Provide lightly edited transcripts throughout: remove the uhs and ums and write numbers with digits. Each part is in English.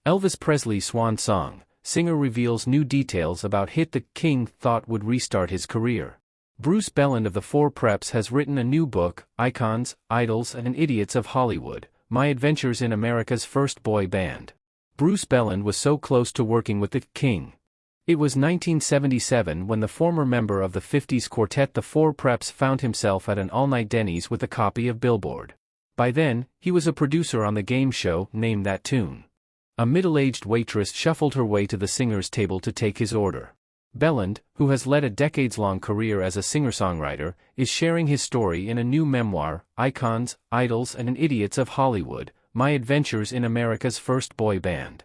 Elvis Presley's swan song, singer reveals new details about hit the King thought would restart his career. Bruce Belland of the Four Preps has written a new book, Icons, Idols and Idiots of Hollywood, My Adventures in America's First Boy Band. Bruce Belland was so close to working with the King. It was 1977 when the former member of the 50s quartet The Four Preps found himself at an all-night Denny's with a copy of Billboard. By then, he was a producer on the game show Name That Tune. A middle-aged waitress shuffled her way to the singer's table to take his order. Belland, who has led a decades-long career as a singer-songwriter, is sharing his story in a new memoir, Icons, Idols and Idiots of Hollywood, My Adventures in America's First Boy Band.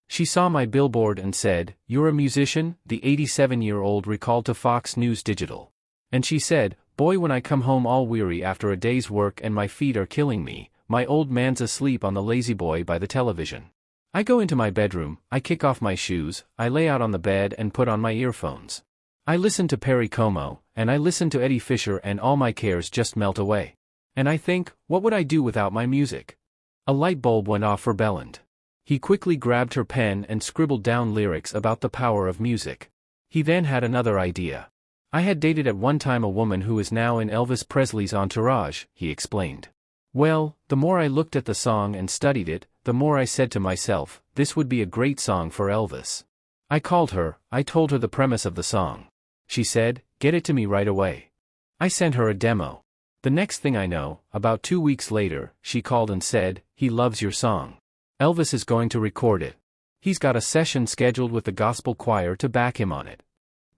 She saw my billboard and said, "You're a musician?" the 87-year-old recalled to Fox News Digital. And she said, "Boy, when I come home all weary after a day's work and my feet are killing me, my old man's asleep on the lazy boy by the television. I go into my bedroom, I kick off my shoes, I lay out on the bed and put on my earphones. I listen to Perry Como, and I listen to Eddie Fisher and all my cares just melt away. And I think, what would I do without my music?" A light bulb went off for Belland. He quickly grabbed her pen and scribbled down lyrics about the power of music. He then had another idea. "I had dated at one time a woman who is now in Elvis Presley's entourage," he explained. "Well, the more I looked at the song and studied it, the more I said to myself, this would be a great song for Elvis. I called her, I told her the premise of the song. She said, 'Get it to me right away.' I sent her a demo. The next thing I know, about 2 weeks later, she called and said, 'He loves your song. Elvis is going to record it. He's got a session scheduled with the gospel choir to back him on it.'"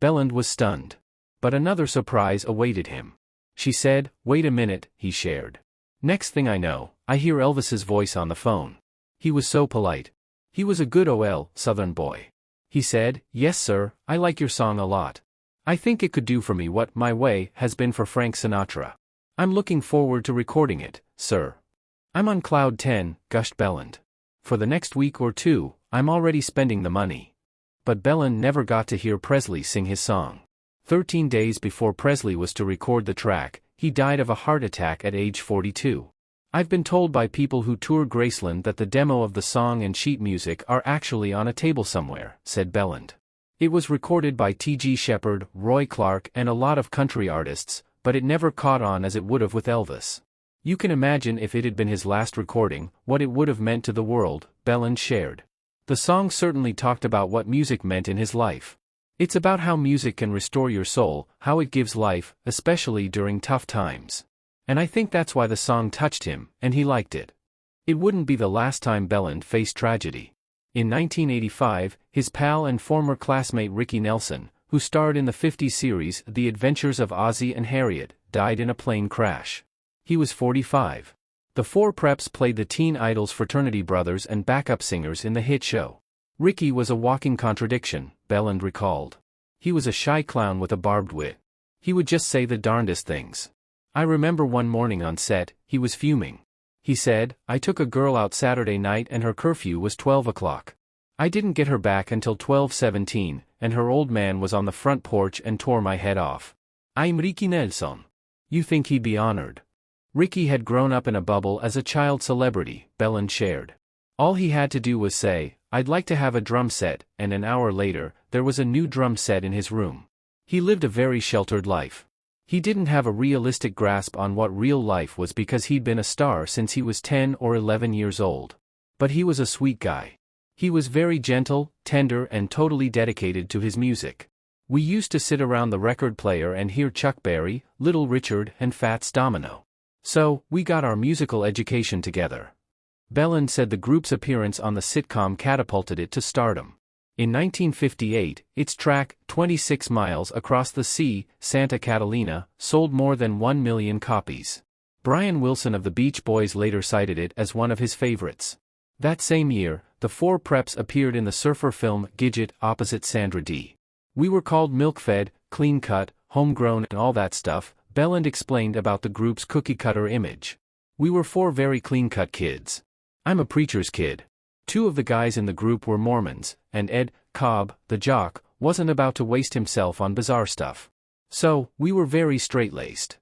Belland was stunned. But another surprise awaited him. She said, "Wait a minute," he shared. "Next thing I know, I hear Elvis's voice on the phone. He was so polite. He was a good ol' Southern boy. He said, 'Yes sir, I like your song a lot. I think it could do for me what My Way has been for Frank Sinatra. I'm looking forward to recording it, sir. I'm on cloud 10, gushed Belland. For the next week or two, I'm already spending the money." But Belland never got to hear Presley sing his song. 13 days before Presley was to record the track, he died of a heart attack at age 42. "I've been told by people who tour Graceland that the demo of the song and sheet music are actually on a table somewhere," said Belland. "It was recorded by T.G. Shepherd, Roy Clark and a lot of country artists, but it never caught on as it would have with Elvis. You can imagine if it had been his last recording, what it would have meant to the world," Belland shared. "The song certainly talked about what music meant in his life. It's about how music can restore your soul, how it gives life, especially during tough times. And I think that's why the song touched him, and he liked it." It wouldn't be the last time Belland faced tragedy. In 1985, his pal and former classmate Ricky Nelson, who starred in the 50s series The Adventures of Ozzie and Harriet, died in a plane crash. He was 45. The Four Preps played the Teen Idol's fraternity brothers and backup singers in the hit show. Ricky was a walking contradiction, Belland recalled. He was a shy clown with a barbed wit. He would just say the darndest things. "I remember one morning on set, he was fuming. He said, 'I took a girl out Saturday night and her curfew was 12 o'clock. I didn't get her back until 12:17, and her old man was on the front porch and tore my head off. I'm Ricky Nelson. You think he'd be honored?'" Ricky had grown up in a bubble as a child celebrity, Belland shared. All he had to do was say, "I'd like to have a drum set," and an hour later, there was a new drum set in his room. He lived a very sheltered life. He didn't have a realistic grasp on what real life was because he'd been a star since he was 10 or 11 years old. But he was a sweet guy. He was very gentle, tender and totally dedicated to his music. "We used to sit around the record player and hear Chuck Berry, Little Richard and Fats Domino. So, we got our musical education together." Belland said the group's appearance on the sitcom catapulted it to stardom. In 1958, its track, 26 Miles Across the Sea, Santa Catalina, sold more than 1 million copies. Brian Wilson of the Beach Boys later cited it as one of his favorites. That same year, the Four Preps appeared in the surfer film Gidget opposite Sandra Dee. "We were called milk-fed, clean-cut, homegrown and all that stuff," Belland explained about the group's cookie-cutter image. "We were 4 very clean-cut kids. I'm a preacher's kid. 2 of the guys in the group were Mormons, and Ed Cobb, the jock, wasn't about to waste himself on bizarre stuff. So, we were very straight-laced.